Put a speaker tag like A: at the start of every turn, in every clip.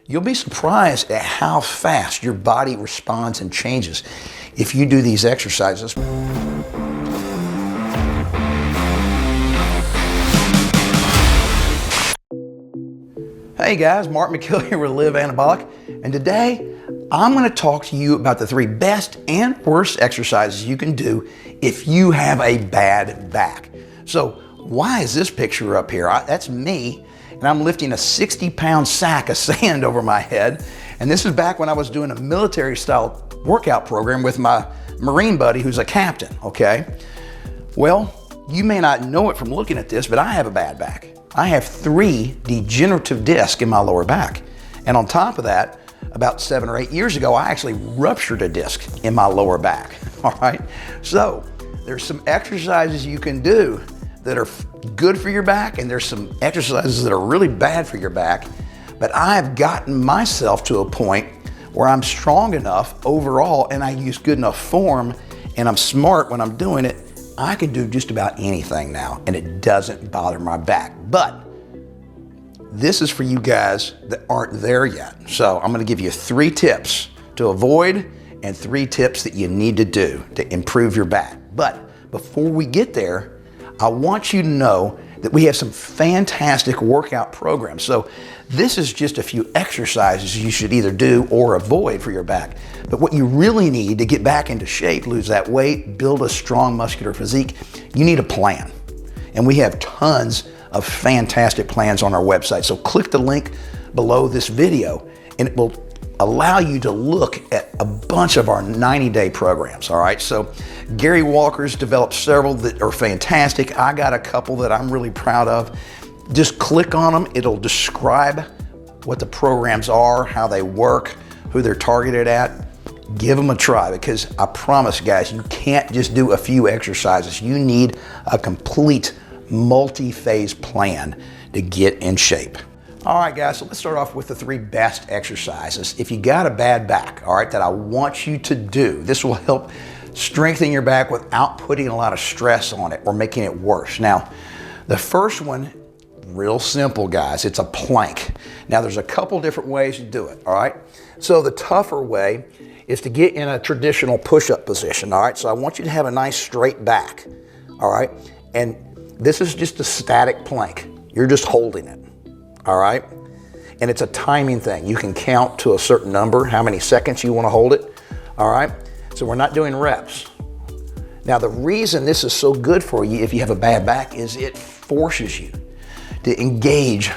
A: You'll be surprised at how fast your body responds and changes if you do these exercises. Hey guys, Mark McKill here with Live Anabolic, and today I'm going to talk to you about the 3 best and worst exercises you can do if you have a bad back. So why is this picture up here? That's me, and I'm lifting a 60-pound sack of sand over my head, and this is back when I was doing a military-style workout program with my Marine buddy who's a captain, okay? Well, you may not know it from looking at this, but I have a bad back. I have 3 degenerative discs in my lower back. And on top of that, about 7 or 8 years ago, I actually ruptured a disc in my lower back, all right? So there's some exercises you can do that are good for your back, and there's some exercises that are really bad for your back. But I've gotten myself to a point where I'm strong enough overall, and I use good enough form, and I'm smart when I'm doing it. I can do just about anything now, and it doesn't bother my back. But this is for you guys that aren't there yet. So I'm gonna give you 3 tips to avoid and 3 tips that you need to do to improve your back. But before we get there, I want you to know that we have some fantastic workout programs. So this is just a few exercises you should either do or avoid for your back. But what you really need to get back into shape, lose that weight, build a strong muscular physique, you need a plan. And we have tons of fantastic plans on our website. So click the link below this video and it will allow you to look at a bunch of our 90-day programs, all right? So Gary Walker's developed several that are fantastic. I got a couple that I'm really proud of. Just click on them. It'll describe what the programs are, how they work, who they're targeted at. Give them a try, because I promise, guys, you can't just do a few exercises. You need a complete multi-phase plan to get in shape. All right, guys, so let's start off with the 3 best exercises. If you got a bad back, all right, that I want you to do, this will help strengthen your back without putting a lot of stress on it or making it worse. Now, the first one, real simple, guys. It's a plank. Now, there's a couple different ways to do it, all right? So the tougher way is to get in a traditional push-up position, all right? So I want you to have a nice straight back, all right? And this is just a static plank. You're just holding it, all right? And it's a timing thing. You can count to a certain number, how many seconds you want to hold it, all right? So we're not doing reps. Now, the reason this is so good for you if you have a bad back is it forces you to engage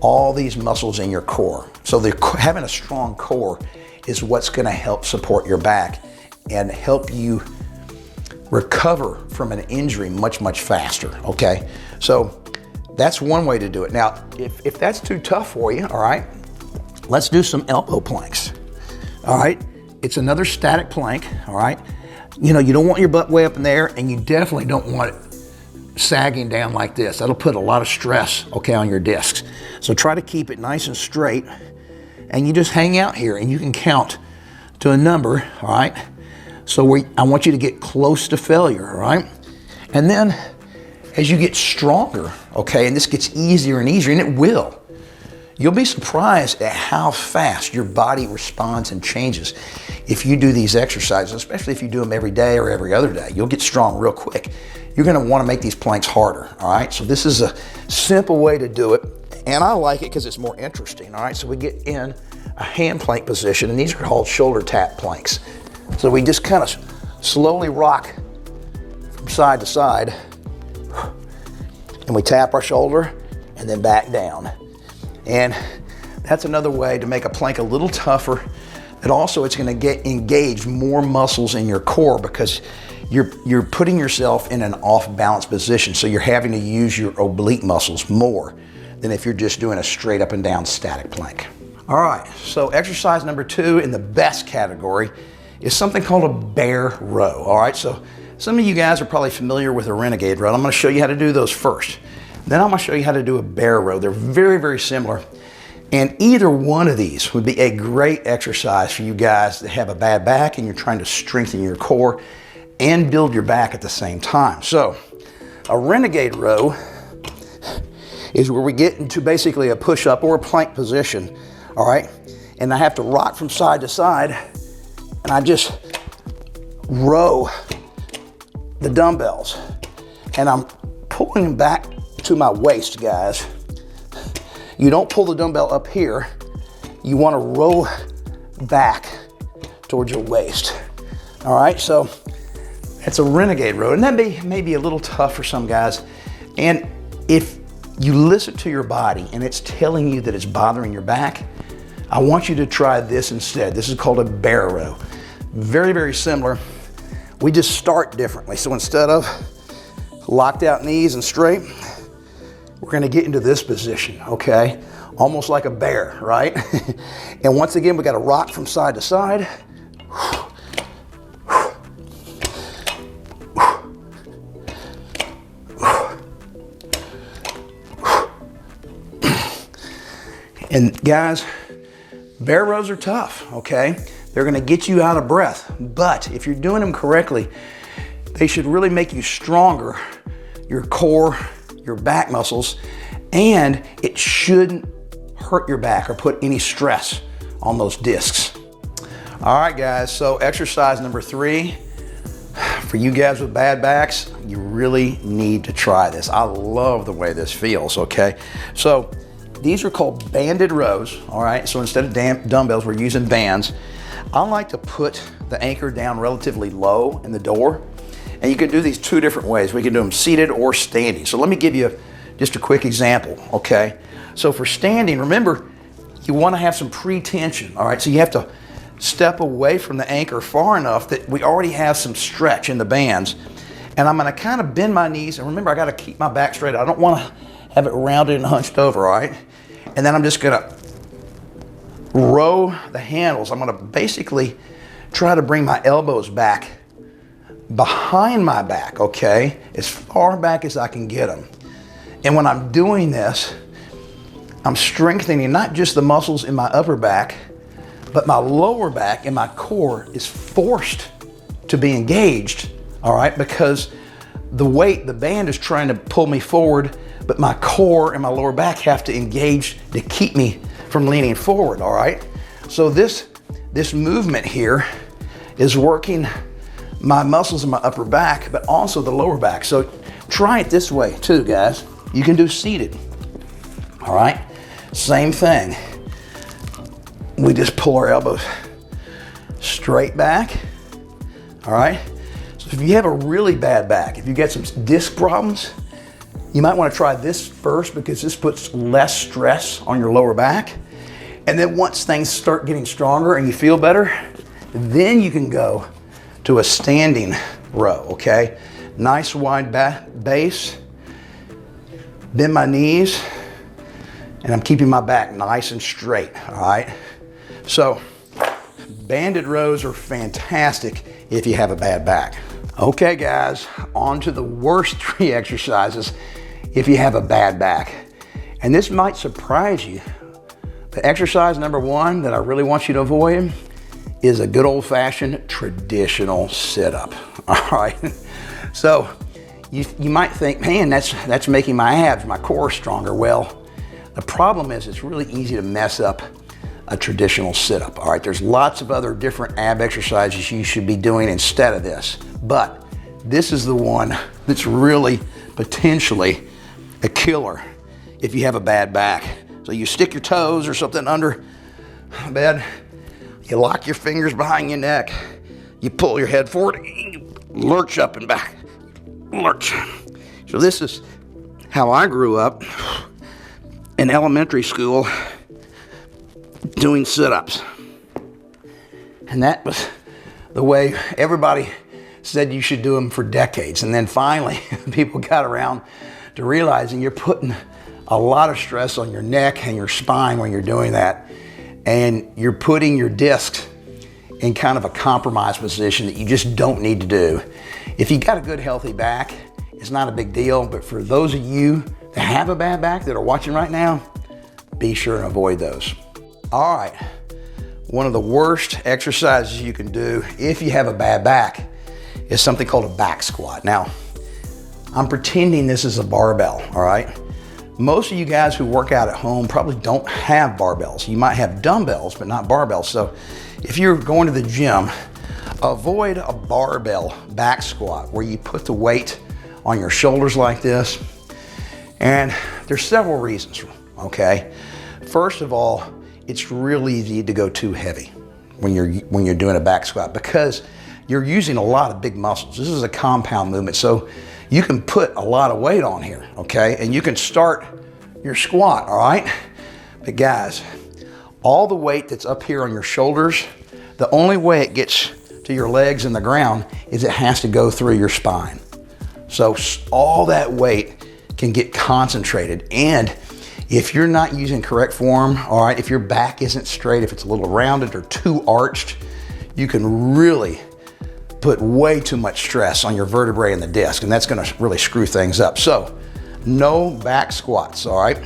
A: all these muscles in your core. So having a strong core is what's going to help support your back and help you recover from an injury much, much faster, okay? So that's one way to do it. Now, if that's too tough for you, all right, let's do some elbow planks, all right? It's another static plank, all right? You know, you don't want your butt way up in there, and you definitely don't want it sagging down like this. That'll put a lot of stress, okay, on your discs. So try to keep it nice and straight, and you just hang out here, and you can count to a number, all right? So I want you to get close to failure, all right? And then as you get stronger, okay, and this gets easier and easier, and it will, you'll be surprised at how fast your body responds and changes if you do these exercises, especially if you do them every day or every other day. You'll get strong real quick. You're gonna wanna make these planks harder, all right? So this is a simple way to do it, and I like it because it's more interesting, all right? So we get in a hand plank position, and these are called shoulder tap planks. So we just kind of slowly rock from side to side, and we tap our shoulder and then back down. And that's another way to make a plank a little tougher. And also it's going to engage more muscles in your core, because you're putting yourself in an off balance position. So you're having to use your oblique muscles more than if you're just doing a straight up and down static plank. All right, so exercise number 2 in the best category is something called a bear row. All right, so some of you guys are probably familiar with a renegade row. I'm going to show you how to do those first. Then I'm going to show you how to do a bear row. They're very, very similar. And either one of these would be a great exercise for you guys that have a bad back and you're trying to strengthen your core and build your back at the same time. So a renegade row is where we get into basically a push-up or a plank position all right? And I have to rock from side to side, and I just row the dumbbells, and I'm pulling them back to my waist, guys. You don't pull the dumbbell up here. You want to roll back towards your waist. All right, so it's a renegade row, and that may be a little tough for some guys. And if you listen to your body and it's telling you that it's bothering your back, I want you to try this instead. This is called a bear row. Very, very similar. We just start differently. So instead of locked out knees and straight, we're gonna get into this position, okay? Almost like a bear, right? And once again, we gotta rock from side to side. And guys, bear rows are tough, okay? They're gonna get you out of breath, but if you're doing them correctly, they should really make you stronger, your core, your back muscles, and it shouldn't hurt your back or put any stress on those discs. All right, guys, so exercise number 3, for you guys with bad backs, you really need to try this. I love the way this feels, okay? So these are called banded rows, all right? So instead of dumbbells, we're using bands. I like to put the anchor down relatively low in the door, and you can do these 2 different ways. We can do them seated or standing. So let me give you just a quick example, okay? So for standing, remember, you wanna have some pre-tension, all right? So you have to step away from the anchor far enough that we already have some stretch in the bands. And I'm gonna kind of bend my knees, and remember, I gotta keep my back straight. I don't wanna have it rounded and hunched over, all right? And then I'm just gonna row the handles. I'm gonna basically try to bring my elbows back behind my back, okay? As far back as I can get them. And when I'm doing this, I'm strengthening not just the muscles in my upper back, but my lower back and my core is forced to be engaged, all right? Because the weight, the band is trying to pull me forward, but my core and my lower back have to engage to keep me from leaning forward, all right? So this movement here is working my muscles in my upper back, but also the lower back. So try it this way too, guys. You can do seated, all right? Same thing. We just pull our elbows straight back, all right? So if you have a really bad back, if you get some disc problems, you might want to try this first because this puts less stress on your lower back. And then once things start getting stronger and you feel better, then you can go to a standing row, okay? Nice wide base, bend my knees, and I'm keeping my back nice and straight, all right? So banded rows are fantastic if you have a bad back. Okay, guys, on to the worst 3 exercises if you have a bad back. And this might surprise you. The exercise number 1 that I really want you to avoid is a good old-fashioned traditional sit-up, all right? So you might think, man, that's making my abs, my core stronger. Well, the problem is it's really easy to mess up a traditional sit-up, all right? There's lots of other different ab exercises you should be doing instead of this, but this is the one that's really potentially a killer if you have a bad back. So you stick your toes or something under the bed, you lock your fingers behind your neck, you pull your head forward, you lurch up and back, lurch. So this is how I grew up in elementary school doing sit-ups. And that was the way everybody said you should do them for decades. And then finally, people got around to realizing you're putting a lot of stress on your neck and your spine when you're doing that. And you're putting your discs in kind of a compromised position that you just don't need to do. If you got a good healthy back, it's not a big deal. But for those of you that have a bad back that are watching right now, be sure and avoid those. All right, one of the worst exercises you can do if you have a bad back is something called a back squat. Now, I'm pretending this is a barbell, all right? Most of you guys who work out at home probably don't have barbells. You might have dumbbells, but not barbells. So if you're going to the gym, avoid a barbell back squat where you put the weight on your shoulders like this. And there's several reasons, okay? First of all, it's really easy to go too heavy when you're doing a back squat because you're using a lot of big muscles. This is a compound movement, so you can put a lot of weight on here, okay? And you can start your squat, all right? But guys, all the weight that's up here on your shoulders, the only way it gets to your legs and the ground is it has to go through your spine. So all that weight can get concentrated, and if you're not using correct form, all right, if your back isn't straight, if it's a little rounded or too arched, you can really put way too much stress on your vertebrae and the disc, and that's gonna really screw things up. So no back squats, all right?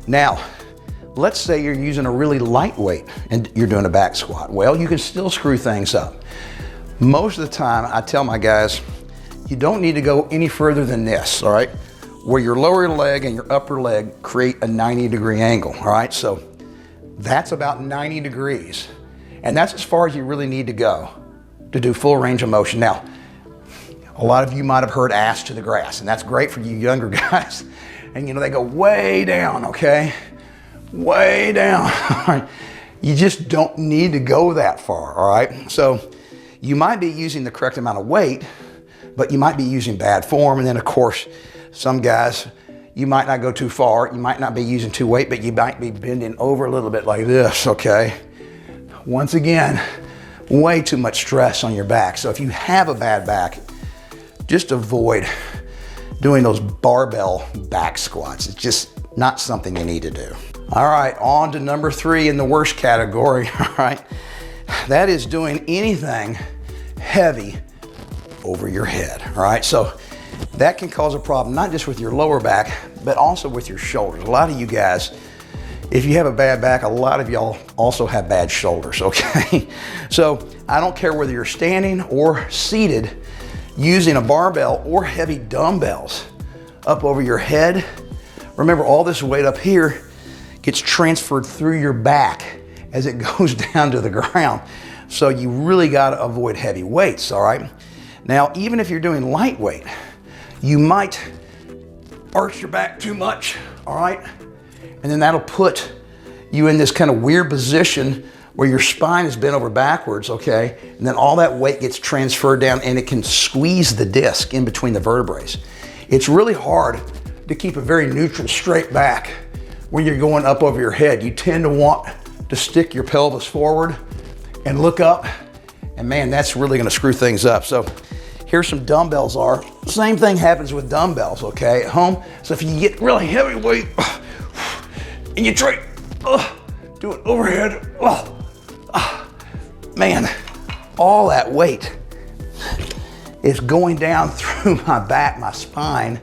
A: Now, let's say you're using a really light weight and you're doing a back squat. Well, you can still screw things up. Most of the time, I tell my guys, you don't need to go any further than this, all right? Where your lower leg and your upper leg create a 90-degree angle, all right? So that's about 90 degrees. And that's as far as you really need to go to do full range of motion. Now, a lot of you might have heard ass to the grass, and that's great for you younger guys. And you know, they go way down, okay? Way down, all right? You just don't need to go that far, all right? So you might be using the correct amount of weight, but you might be using bad form. And then of course, some guys, you might not go too far. You might not be using too weight, but you might be bending over a little bit like this, okay? Once again, way too much stress on your back. So if you have a bad back, just avoid doing those barbell back squats. It's just not something you need to do. All right, on to number 3 in the worst category, all right? That is doing anything heavy over your head, all right? So that can cause a problem, not just with your lower back, but also with your shoulders. A lot of you guys, if you have a bad back, a lot of y'all also have bad shoulders, okay? So I don't care whether you're standing or seated, using a barbell or heavy dumbbells up over your head. Remember, all this weight up here gets transferred through your back as it goes down to the ground. So you really gotta avoid heavy weights, all right? Now, even if you're doing lightweight, you might arch your back too much, all right? And then that'll put you in this kind of weird position where your spine is bent over backwards, okay? And then all that weight gets transferred down and it can squeeze the disc in between the vertebrae. It's really hard to keep a very neutral, straight back when you're going up over your head. You tend to want to stick your pelvis forward and look up, and man, that's really gonna screw things up. So here's some dumbbells are. Same thing happens with dumbbells, okay, at home. So if you get really heavy weight and you try do it overhead, man, all that weight is going down through my back, my spine,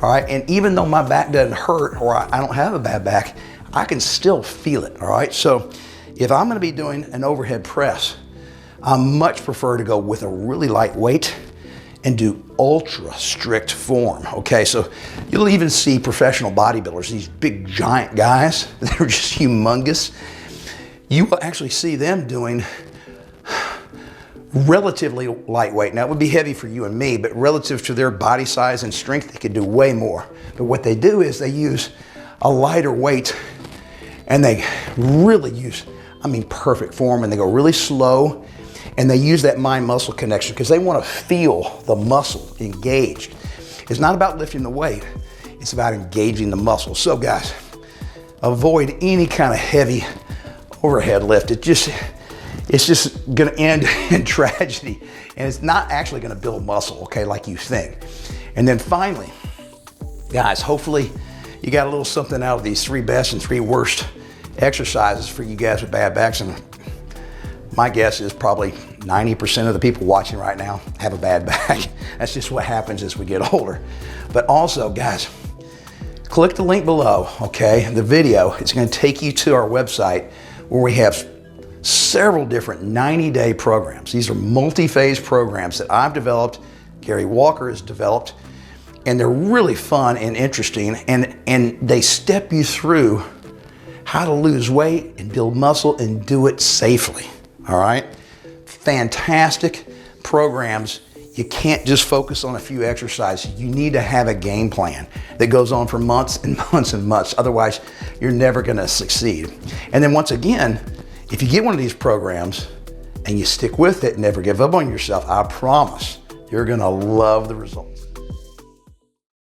A: all right? And even though my back doesn't hurt or I don't have a bad back, I can still feel it, all right? So if I'm gonna be doing an overhead press, I much prefer to go with a really light weight and do ultra strict form, okay? So you'll even see professional bodybuilders, these big giant guys, they're just humongous. You will actually see them doing relatively lightweight. Now it would be heavy for you and me, but relative to their body size and strength, they could do way more. But what they do is they use a lighter weight and they really use, I mean, perfect form, and they go really slow, and they use that mind-muscle connection because they want to feel the muscle engaged. It's not about lifting the weight, it's about engaging the muscle. So guys, avoid any kind of heavy overhead lift. It's just gonna end in tragedy, and it's not actually gonna build muscle, okay, like you think. And then finally, guys, hopefully you got a little something out of these 3 best and 3 worst exercises for you guys with bad backs. And my guess is probably 90% of the people watching right now have a bad back. That's just what happens as we get older. But also, guys, click the link below, okay, the video. It's gonna take you to our website where we have several different 90-day programs. These are multi-phase programs that I've developed, Gary Walker has developed. and they're really fun and interesting, and they step you through how to lose weight and build muscle and do it safely, all right? Fantastic programs. You can't just focus on a few exercises. You need to have a game plan that goes on for months and months and months. Otherwise, you're never gonna succeed. And then once again, if you get one of these programs and you stick with it, never give up on yourself, I promise you're gonna love the result.